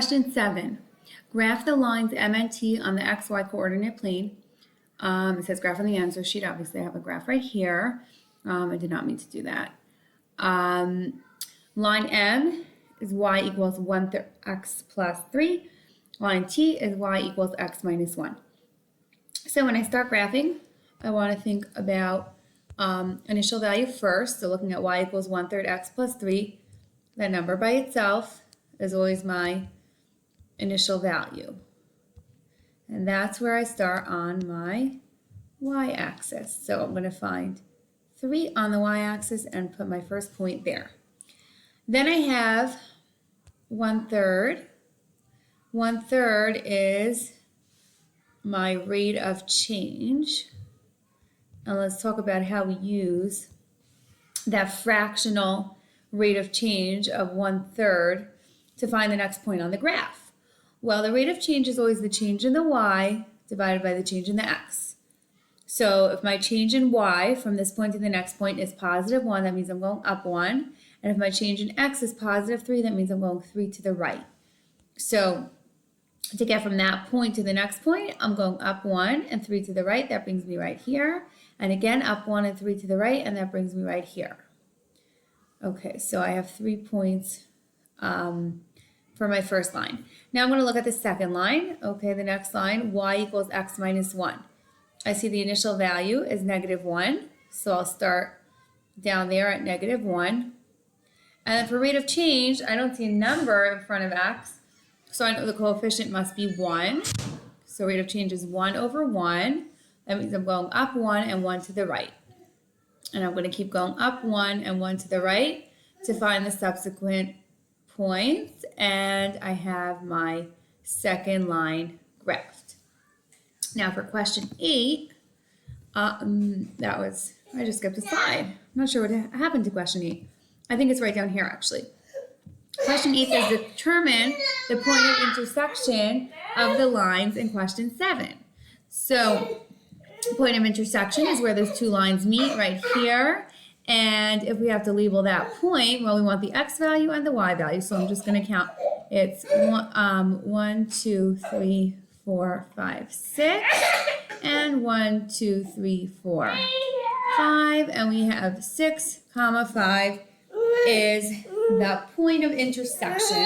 Question 7. Graph the lines M and T on the XY coordinate plane. It says graph on the answer sheet. Obviously, I have a graph right here. I did not mean to do that. Line M is y equals 1/3 x plus 3. Line T is y equals x minus 1. So when I start graphing, I want to think about initial value first. So looking at y equals 1/3 x plus 3. That number by itself is always my initial value. And that's where I start on my y-axis. So I'm going to find 3 on the y-axis and put my first point there. Then I have 1/3. 1/3 is my rate of change. And let's talk about how we use that fractional rate of change of 1/3 to find the next point on the graph. Well, the rate of change is always the change in the y divided by the change in the x. So if my change in y from this point to the next point is +1, that means I'm going up 1. And if my change in x is +3, that means I'm going 3 to the right. So to get from that point to the next point, I'm going up 1 and 3 to the right. That brings me right here. And again, up 1 and 3 to the right, and that brings me right here. Okay, so I have 3 points for my first line. Now I'm going to look at the second line. Okay, the next line, y equals x minus 1. I see the initial value is -1, so I'll start down there at -1. And then for rate of change, I don't see a number in front of x, so I know the coefficient must be 1. So rate of change is 1/1. That means I'm going up 1 and 1 to the right. And I'm going to keep going up 1 and 1 to the right to find the subsequent points. And I have my second line graphed. Now for question 8, I just skipped a slide. I'm not sure what happened to question 8. I think it's right down here actually. Question 8 says determine the point of intersection of the lines in question 7. So point of intersection is where those two lines meet right here. And if we have to label that point, well, we want the x value and the y value. So I'm just going to count. It's 1, 2, 3, 4, 5, 6. And 1, 2, 3, 4, 5. And we have 6, 5 is the point of intersection.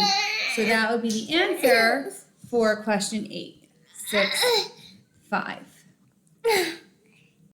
So that would be the answer for question 8. 6, 5.